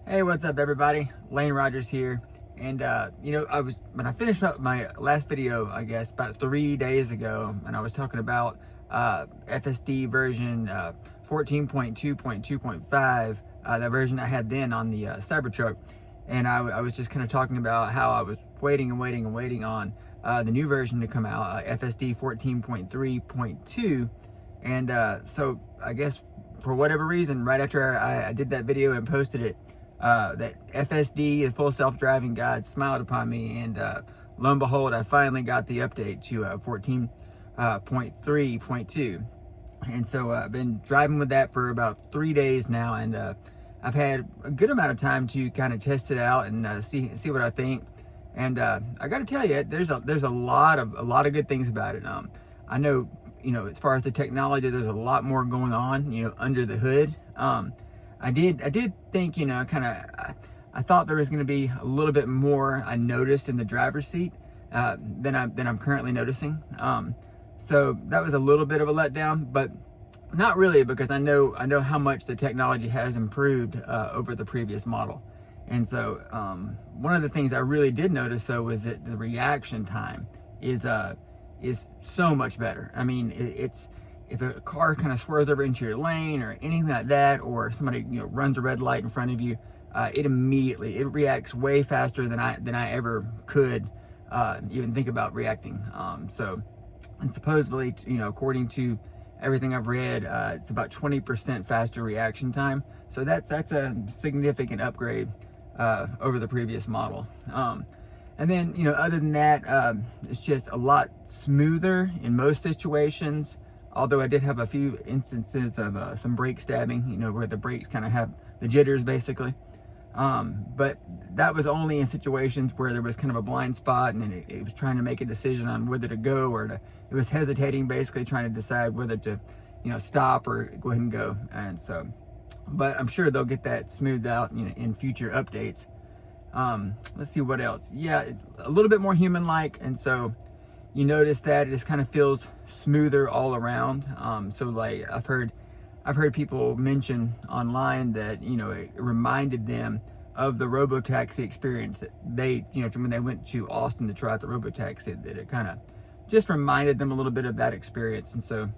Hey, what's up, everybody? Lane Rogers here. And when I finished up my last video, I guess about 3 days ago, and I was talking about FSD version 14.2.2.5, that version I had then on the Cybertruck. And I was just kind of talking about how I was waiting on the new version to come out, FSD 14.3.2. And so I guess for whatever reason, right after I did that video and posted it, that FSD, the full self-driving guide, smiled upon me, and lo and behold, I finally got the update to 14.3.2. And so I've been driving with that for about 3 days now, and I've had a good amount of time to kind of test it out and see what I think. And I got to tell you, there's a lot of good things about it. I know, as far as the technology, there's a lot more going on, under the hood. I did think, I thought there was going to be a little bit more I noticed in the driver's seat than I'm currently noticing. So that was a little bit of a letdown, but not really, because I know how much the technology has improved over the previous model. And so one of the things I really did notice, though, was that the reaction time is so much better. I mean, it's if a car kind of swerves over into your lane or anything like that, or somebody runs a red light in front of you, it reacts way faster than I ever could even think about reacting. And supposedly, according to everything I've read, it's about 20% faster reaction time. So that's a significant upgrade over the previous model. And then, other than that, it's just a lot smoother in most situations. Although I did have a few instances of some brake stabbing, where the brakes kind of have the jitters, basically. But that was only in situations where there was kind of a blind spot, and it was trying to make a decision on whether to go it was hesitating, basically trying to decide whether to, stop or go ahead and go. And so, but I'm sure they'll get that smoothed out, in future updates. Let's see what else. Yeah, a little bit more human-like, and so you notice that it just kind of feels smoother all around. So like I've heard people mention online that, it reminded them of the robotaxi experience that they, when they went to Austin to try out the robotaxi, that it kind of just reminded them a little bit of that experience. And so,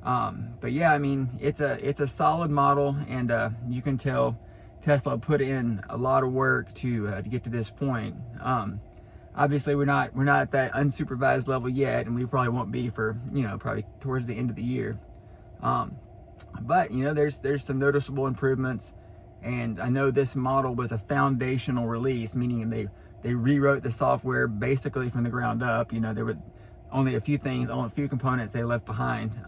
but yeah, I mean, it's a solid model, and you can tell Tesla put in a lot of work to get to this point. Obviously, we're not at that unsupervised level yet, and we probably won't be for probably towards the end of the year. But there's some noticeable improvements, and I know this model was a foundational release, meaning they rewrote the software basically from the ground up. There were only a few components they left behind,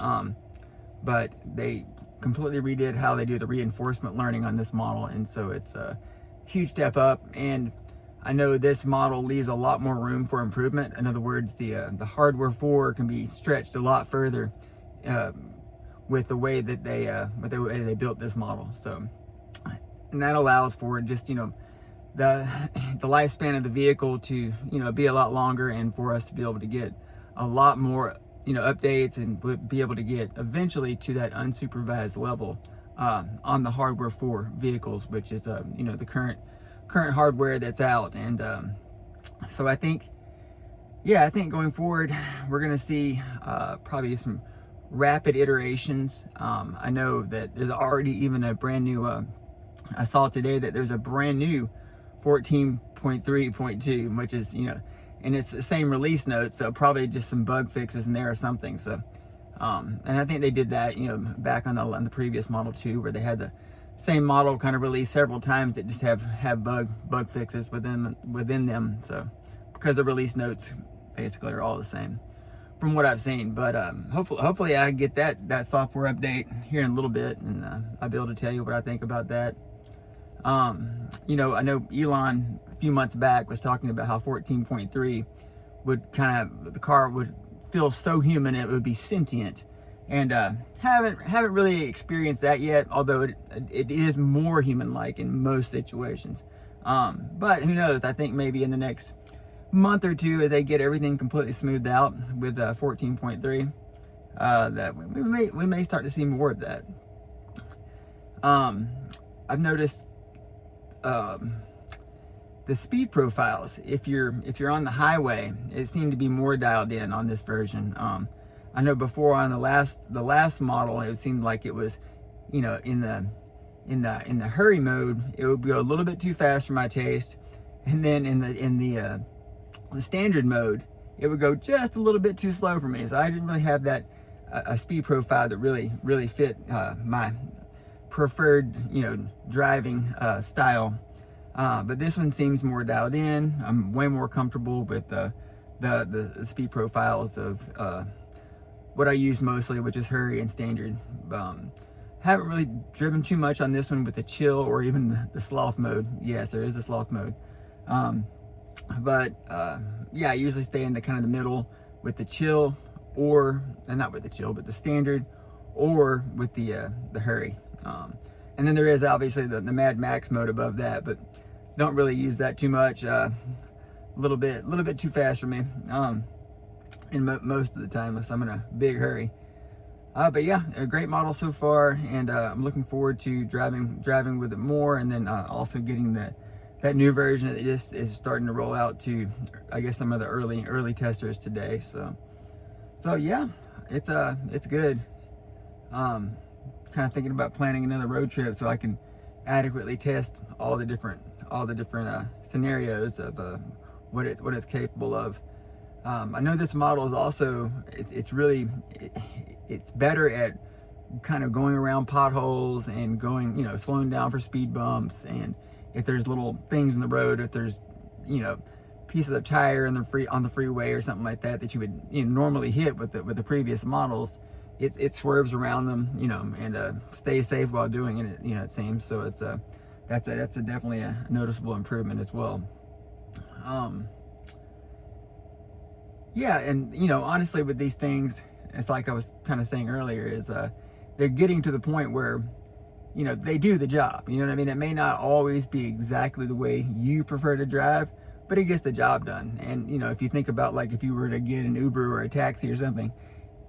but they completely redid how they do the reinforcement learning on this model, and so it's a huge step up. And I know this model leaves a lot more room for improvement. In other words, the hardware 4 can be stretched a lot further with the way that they built this model. So, and that allows for just the lifespan of the vehicle to be a lot longer, and for us to be able to get a lot more updates, and be able to get eventually to that unsupervised level on the hardware 4 vehicles, which is the current hardware that's out. And so I think going forward, we're gonna see probably some rapid iterations. I know that there's already even a brand new I saw today that there's a brand new 14.3.2, which is and it's the same release notes, so probably just some bug fixes in there or something. So and I think they did that back on the previous model too, where they had the same model kind of released several times that just have bug fixes within them. So because the release notes basically are all the same from what I've seen. But hopefully I get that software update here in a little bit, and I'll be able to tell you what I think about that. I know Elon a few months back was talking about how 14.3 would the car would feel so human, it would be sentient. And haven't really experienced that yet, although it is more human-like in most situations. But who knows? I think maybe in the next month or two, as they get everything completely smoothed out with 14.3, that we may start to see more of that. I've noticed the speed profiles. If you're on the highway, it seemed to be more dialed in on this version. I know before on the last model, it seemed like it was, you know, in the hurry mode, it would go a little bit too fast for my taste, and then in the standard mode, it would go just a little bit too slow for me. So I didn't really have that a speed profile that really fit my preferred, you know, driving style. But this one seems more dialed in. I'm way more comfortable with the speed profiles of what I use mostly, which is hurry and standard. Haven't really driven too much on this one with the chill or even the sloth mode. Yes, there is a sloth mode. Yeah, I usually stay in the kind of the middle with the chill, or not with the chill, but the standard, or with the hurry. And then there is obviously the Mad Max mode above that, but don't really use that too much. A little bit too fast for me. And most of the time, unless I'm in a big hurry. But yeah, a great model so far, and I'm looking forward to driving with it more, and then also getting that new version that just is starting to roll out to, I guess, some of the early testers today. So yeah, it's good. Kind of thinking about planning another road trip so I can adequately test all the different scenarios of what it's capable of. I know this model is also it's better at kind of going around potholes and going, you know, slowing down for speed bumps, and if there's little things in the road, if there's, you know, pieces of tire on the freeway or something like that you would, you know, normally hit with the previous models, it swerves around them, you know, and stays safe while doing it, you know, it seems. So it's that's definitely a noticeable improvement as well. Yeah, and you know, honestly, with these things, it's like I was kind of saying earlier, is they're getting to the point where, you know, they do the job. You know what I mean? It may not always be exactly the way you prefer to drive, but it gets the job done. And you know, if you think about, like, if you were to get an Uber or a taxi or something,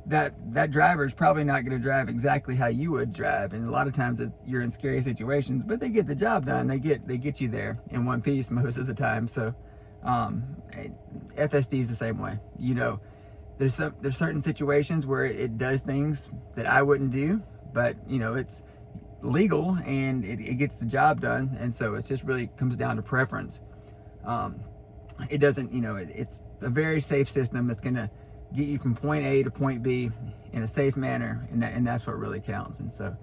that driver is probably not going to drive exactly how you would drive, and a lot of times you're in scary situations, but they get the job done. They get you there in one piece most of the time. So FSD is the same way. You know, there's certain situations where it does things that I wouldn't do, but you know, it's legal and it gets the job done, and so it just really comes down to preference. It doesn't, you know, it's a very safe system that's going to get you from point A to point B in a safe manner, and that's what really counts. And so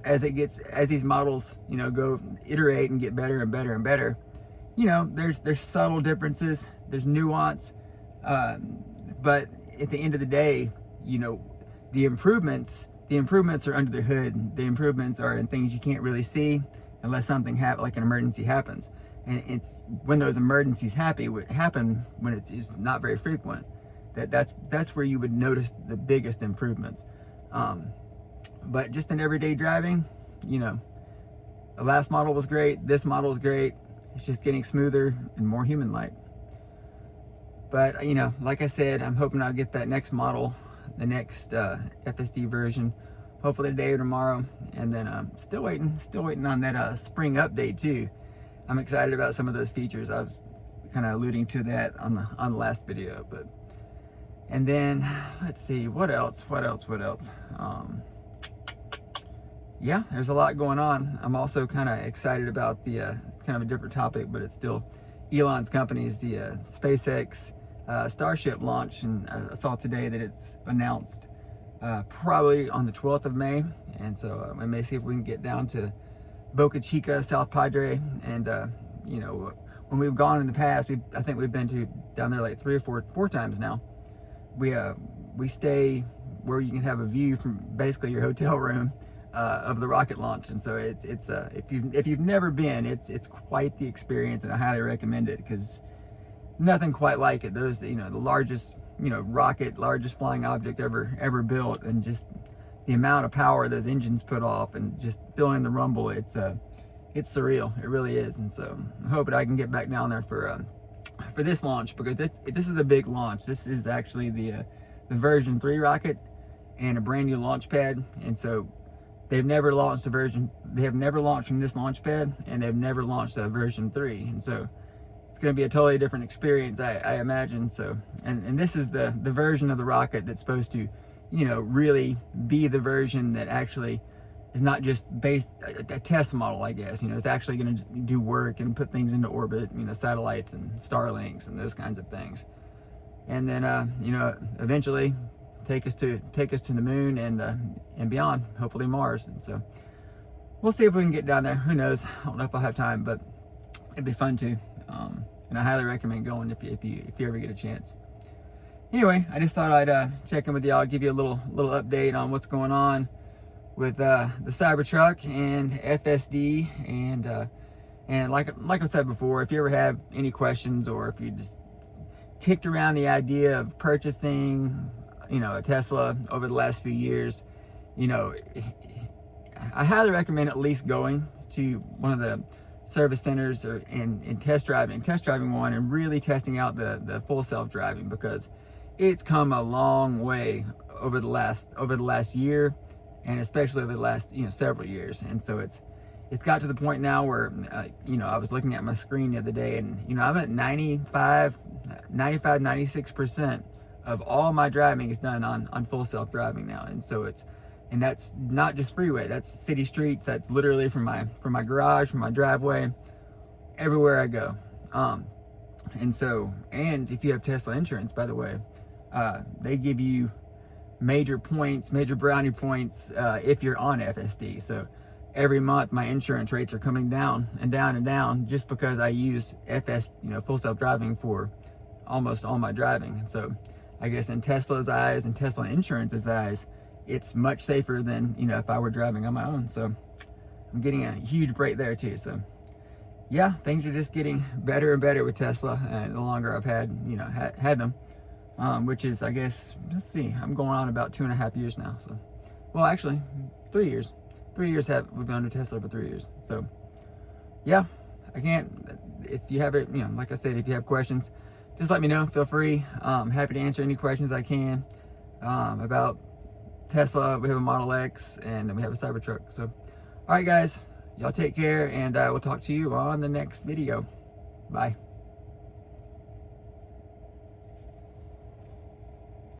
as these models, you know, go iterate and get better and better and better, you know, there's subtle differences, there's nuance, but at the end of the day, you know, the improvements are under the hood. The improvements are in things you can't really see unless something like an emergency happens, and it's when those emergencies happen when it's not very frequent, that's where you would notice the biggest improvements. But just in everyday driving, you know, the last model was great, this model is great. It's just getting smoother and more human-like. But you know, like I said, I'm hoping I'll get that next model, the next FSD version, hopefully today or tomorrow. And then still waiting on that spring update too. I'm excited about some of those features. I was kind of alluding to that on the last video. But and then let's see, what else? Yeah, there's a lot going on. I'm also kind of excited about the kind of a different topic, but it's still Elon's companies, the SpaceX Starship launch, and I saw today that it's announced probably on the 12th of May, and so I may see if we can get down to Boca Chica, South Padre, and you know, when we've gone in the past, I think we've been down there like 3 or 4 times now. We stay where you can have a view from basically your hotel room of the rocket launch, and so it's if you've never been, it's quite the experience, and I highly recommend it, because nothing quite like it. Those, you know, the largest, you know, largest flying object ever built, and just the amount of power those engines put off, and just feeling the rumble, it's surreal. It really is. And so I'm hoping I can get back down there for this launch, because this is a big launch. This is actually the version 3 rocket and a brand new launch pad, and so they've never launched a version. They have never launched from this launch pad, and they've never launched a version 3. And so it's going to be a totally different experience, I imagine. So, and this is the version of the rocket that's supposed to, you know, really be the version that actually is not just based a test model, I guess. You know, it's actually going to do work and put things into orbit, you know, satellites and Starlinks and those kinds of things. And then, you know, eventually take us to the moon and beyond, hopefully Mars. And so we'll see if we can get down there. Who knows? I don't know if I'll have time, but it'd be fun to. And I highly recommend going if you ever get a chance. Anyway, I just thought I'd check in with y'all, give you a little update on what's going on with the Cybertruck and FSD, and like I said before, if you ever have any questions, or if you just kicked around the idea of purchasing, you know, a Tesla over the last few years, you know, I highly recommend at least going to one of the service centers or in test driving one, and really testing out the full self-driving, because it's come a long way over the last year, and especially over the last, you know, several years. And so it's got to the point now where you know, I was looking at my screen the other day, and you know, I'm at 96% of all my driving is done on full self-driving now. And so and that's not just freeway, that's city streets, that's literally from my garage, from my driveway, everywhere I go. And so, and if you have Tesla insurance, by the way, they give you major brownie points if you're on FSD. So every month my insurance rates are coming down and down and down, just because I use full self-driving for almost all my driving. And so I guess in Tesla's eyes and Tesla insurance's eyes, it's much safer than, you know, if I were driving on my own. So I'm getting a huge break there too. So yeah, things are just getting better and better with Tesla, and the longer I've had them, which is, I guess, let's see, I'm going on about 2.5 years now. So, well, actually 3 years. 3 years we've been under Tesla for 3 years. So yeah, if you have it, you know, like I said, if you have questions, just let me know. Feel free. I'm happy to answer any questions I can about Tesla. We have a Model X, and then we have a Cybertruck. So, all right, guys, y'all take care, and I will talk to you on the next video. Bye.